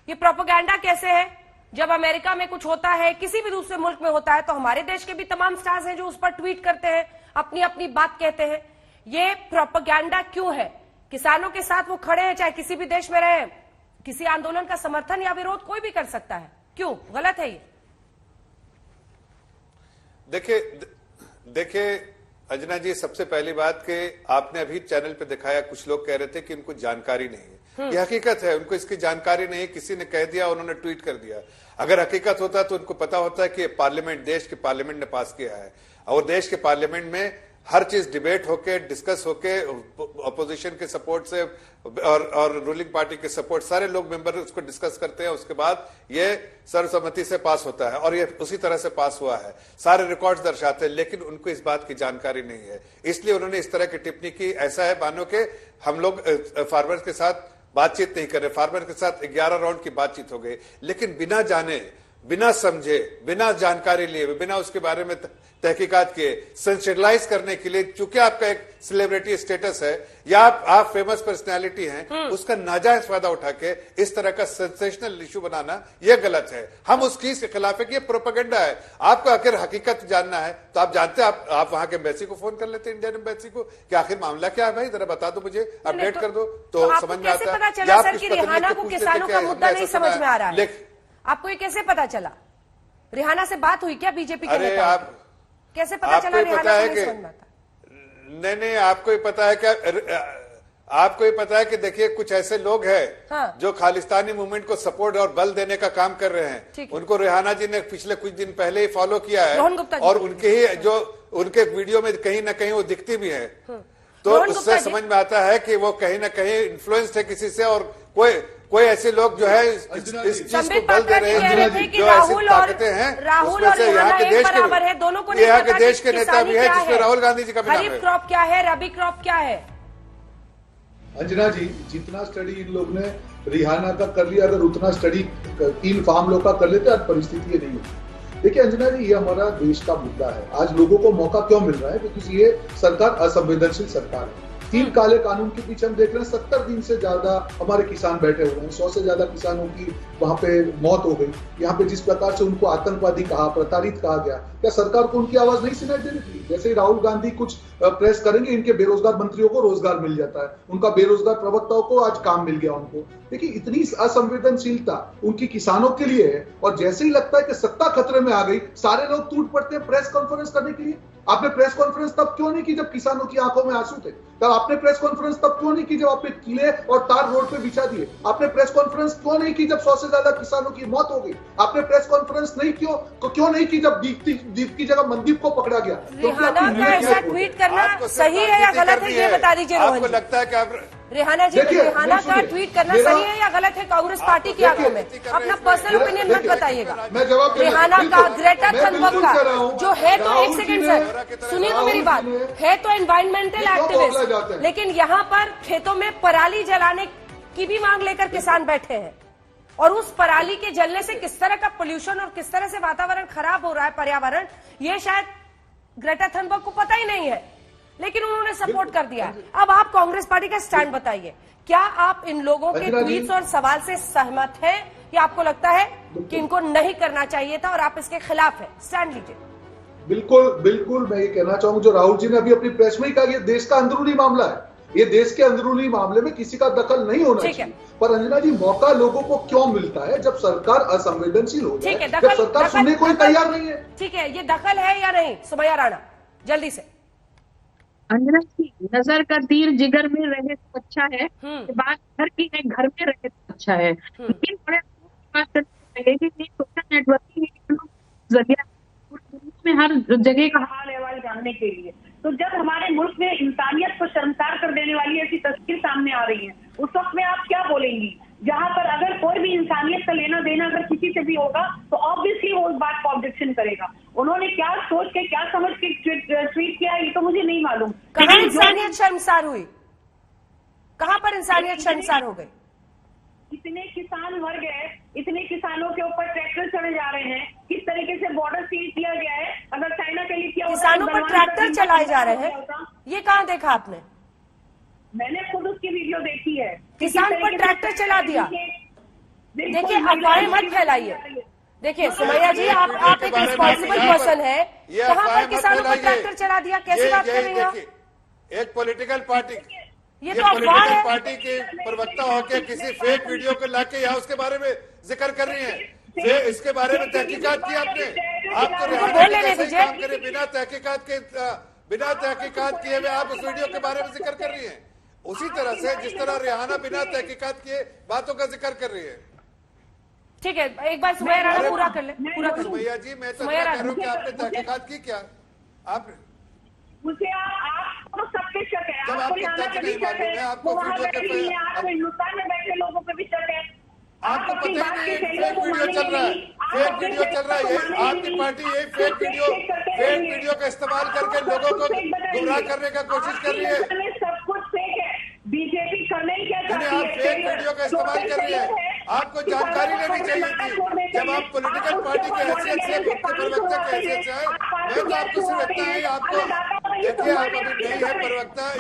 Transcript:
ये प्रोपेगेंडा कैसे है? जब अमेरिका में कुछ होता है, किसी भी दूसरे मुल्क में होता है, तो हमारे देश के भी तमाम स्टार्स हैं जो उस पर ट्वीट करते हैं, अपनी अपनी बात कहते हैं। ये प्रोपेगेंडा क्यों है? किसानों के साथ वो खड़े हैं, चाहे किसी भी देश में रहे। किसी आंदोलन का समर्थन या विरोध कोई भी कर सकता है, क्यों गलत है ये? देखिए अंजना जी, सबसे पहली बात कि आपने अभी चैनल पे दिखाया, कुछ लोग कह रहे थे कि उनको जानकारी नहीं है। ये हकीकत है, उनको इसकी जानकारी नहीं, किसी ने कह दिया, उन्होंने ट्वीट कर दिया। अगर हकीकत होता तो उनको पता होता है कि पार्लियामेंट, देश के पार्लियामेंट ने पास किया है, और देश के पार्लियामेंट में हर चीज डिबेट होके, डिस्कस होके, अपोजिशन के सपोर्ट से और रूलिंग पार्टी के सपोर्ट, सारे लोग मेंबर उसको डिस्कस करते हैं, उसके बाद ये सर्वसम्मति से पास होता है, और ये उसी तरह से पास हुआ है, सारे रिकॉर्ड्स दर्शाते हैं। लेकिन उनको इस बात की जानकारी नहीं है, इसलिए उन्होंने इस तरह की टिप्पणी की। ऐसा है मानो कि हम लोग फार्मर्स के साथ बातचीत नहीं कर रहे। फार्मर के साथ 11 राउंड की बातचीत हो गई, लेकिन बिना जाने, बिना समझे, बिना जानकारी लिए, बिना उसके बारे में तहकीकात किए, सेंसेशनलाइज करने के लिए, चूंकि आपका एक सेलिब्रिटी स्टेटस है या आप फेमस पर्सनैलिटी हैं, उसका नाजायज फायदा उठा के इस तरह का सेंसेशनल इशू बनाना यह गलत है। हम उस चीज के खिलाफ है कि ये प्रोपेगेंडा है। आपको आखिर हकीकत जानना है तो आप जानते हैं, आप वहां के एम्बेसी को फोन कर लेते हैं, इंडियन एम्बेसी को, कि आखिर मामला क्या है भाई, जरा बता दो मुझे, अपडेट कर दो, तो समझ में आता है। रिहाना को किसानों का मुद्दा नहीं समझ में आ रहा है, आपको ये कैसे पता चला? रिहाना से बात हुई क्या बीजेपी के नेता? आप कैसे पता चला रिहाना को नहीं समझ में आता? नहीं, आपको ही पता है क्या? आपको ही पता है कि देखिए कुछ ऐसे लोग हैं जो खालिस्तानी मूवमेंट को सपोर्ट और बल देने का काम कर रहे हैं। उनको रिहाना जी ने पिछले कुछ दिन पहले ही फॉलो किया है, और उनके ही जो उनके वीडियो में कहीं ना कहीं वो दिखती भी है, तो उससे समझ में आता है कि वो कहीं ना कहीं इन्फ्लुएंस्ड है किसी से, और कोई ऐसे लोग जो है इस चीज को बल दे रहे हैं, जो ऐसी ताकतें हैं, उसमें से यहाँ के देश के नेता भी है, जिसमें राहुल गांधी जी का भी नाम है। खरीफ क्रॉप क्या है, रबी क्रॉप क्या है? अंजना जी, जितना स्टडी इन लोग ने रिहाना का कर लिया, अगर उतना स्टडी 3 फार्म लोग का कर लेते, आज परिस्थिति ये नहीं होती। देखिए अंजना जी, ये हमारा देश का मुद्दा है। आज लोगों को मौका क्यों मिल रहा है? क्योंकि ये सरकार असंवेदनशील सरकार है। 3 काले कानून के पीछे हम देख रहे हैं, 70 दिन से ज्यादा हमारे किसान बैठे हुए हैं। 100 से ज्यादा किसानों की वहां पे मौत हो गई। यहाँ पे जिस प्रकार से उनको आतंकवादी कहा, प्रताड़ित कहा गया, क्या सरकार को उनकी आवाज नहीं सुनाई दे रही थी? जैसे ही राहुल गांधी कुछ प्रेस करेंगे, इनके बेरोजगार मंत्रियों को रोजगार मिल जाता है, उनका बेरोजगार प्रवक्ताओं को आज काम मिल गया उनको। देखिए इतनी असंवेदनशीलता उनकी किसानों के लिए है, और जैसे ही लगता है कि सत्ता खतरे में आ गई, सारे लोग टूट पड़ते हैं प्रेस कॉन्फ्रेंस करने के लिए। आपने प्रेस कॉन्फ्रेंस तब क्यों नहीं की जब किसानों की आंखों में आंसू थे? तब आपने प्रेस कॉन्फ्रेंस तब क्यों नहीं की जब आपने किले और तार रोड पे बिछा दिए? आपने प्रेस कॉन्फ्रेंस क्यों नहीं की जब 100 से ज्यादा किसानों की मौत हो गई? आपने प्रेस कॉन्फ्रेंस क्यों नहीं की जब दीप की जगह मनदीप को पकड़ा गया? रिहाना का ऐसा ट्वीट करना सही है या गलत है, ये बता दीजिए। आपको लगता है कि आप रिहाना जी, रिहाना का ट्वीट करना सही है या गलत है कांग्रेस पार्टी की आंखों में? अपना पर्सनल ओपिनियन मत बताइएगा। रिहाना का, ग्रेटा थनबर्ग का जो है, तो एक सेकंड सर सुनिए तो मेरी बात, है तो एनवायरमेंटल एक्टिविस्ट, लेकिन यहाँ पर खेतों में पराली जलाने की भी मांग लेकर किसान बैठे हैं, और उस पराली के जलने से किस तरह का पोल्यूशन और किस तरह से वातावरण खराब हो रहा है, पर्यावरण, ये शायद ग्रेटा थनबर्ग को पता ही नहीं है, लेकिन उन्होंने सपोर्ट कर दिया। अब आप कांग्रेस पार्टी का स्टैंड बताइए, क्या आप इन लोगों के ट्वीट्स और सवाल से सहमत हैं, या आपको लगता है कि इनको नहीं करना चाहिए था और आप इसके खिलाफ हैं? स्टैंड लीजिए। बिल्कुल मैं ये कहना चाहूंगा, जो राहुल जी ने अभी अपनी प्रेस में ही कहा, ये देश का अंदरूनी मामला है, ये देश के अंदरूनी मामले में किसी का दखल नहीं होना चाहिए। पर अंजना जी, मौका लोगों को क्यों मिलता है जब सरकार असंवेदनशील हो जाए, जब सरकार सुनने को तैयार नहीं है? ठीक है, ये दखल है या नहीं? सुमैया राणा जल्दी से। अंजना जी, नजर का तीर जिगर में रहे तो अच्छा है, बात घर की है, घर में रहे तो अच्छा है, लेकिन बड़े सोशल नेटवर्किंग जरिया में हर जगह का हाल अहवाल जानने के लिए, तो जब हमारे मुल्क में इंसानियत को शर्मसार कर देने वाली ऐसी तस्वीर सामने आ रही है, उस वक्त में आप क्या बोलेंगी? जहां पर अगर कोई भी इंसानियत का लेना देना अगर किसी से भी होगा तो ऑब्वियसली वो उस बात को ऑब्जेक्शन करेगा। उन्होंने क्या सोच के, क्या समझ के ट्वीट किया, ये तो मुझे नहीं मालूम। कहाँ इंसानियत शर्मसार हुई? कहाँ पर इंसानियत शर्मसार हो गई? इतने किसान मर गए, इतने किसानों के ऊपर ट्रैक्टर चढ़े जा रहे हैं, किस तरीके से बॉर्डर सील किया गया है। अगर चाइना के लिए किया, किसानों पर ट्रैक्टर चलाए जा रहे हैं, ये कहाँ देखा आपने? मैंने खुद उसकी वीडियो देखी है। किसान पर ट्रैक्टर चला दिया। देखिए अफवाहें मत फैलाइए। देखिए सुमैया जी, आप एक रिस्पॉन्सिबल पर्सन है, कहाँ पर किसानों को ट्रैक्टर चला दिया, कैसी बात कर रही हैं आप? एक पॉलिटिकल पार्टी, ये तो अफवाह है। पार्टी के प्रवक्ता होकर किसी फेक वीडियो को लाके यहाँ उसके बारे में जिक्र कर रही है। फिर इसके बारे में तहकीकात की आपने? आप तो रिहाना के जैसे ही काम करे, बिना तहकीकात किए हुए आप उस वीडियो के बारे में जिक्र कर रही हैं। उसी तरह से जिस तरह रिहाना बिना तहकीकात किए बातों का जिक्र कर रही है। ठीक है, एक बार सुमैया राणा पूरा कर ले, पूरा कर। सुमैया जी, मैं तो कह रहा हूँ कि आपने तहकीकात की क्या? आपने मुझे आपको सबके शक है, जब आपको आपको रिहाना तथ्य पे भी नहीं शक मालूम है, है, आपको वो वहाँ वीडियो बैठे के हैं, आपको हिंदुस्तान में बैठे लोगों पे भी शक है। आपको पता ही नहीं है फेक वीडियो चल रहा है, फेक वीडियो चल रहा है। आपकी पार्टी यही फेक वीडियो का इस्तेमाल करके लोगों को गुमराह करने का कोशिश कर रही है। सब कुछ फेक है। बीजेपी करने क्या यानी आप फेक वीडियो का इस्तेमाल कर रही है। आपको जानकारी लेनी चाहिए थी जब आप पॉलिटिकल पार्टी के हैसियत से, मुख्य प्रवक्ता के हैसियत से आए। मैं तो आपको सिर्फ इतना ही आपको देखिए, आप अभी नहीं है प्रवक्ता।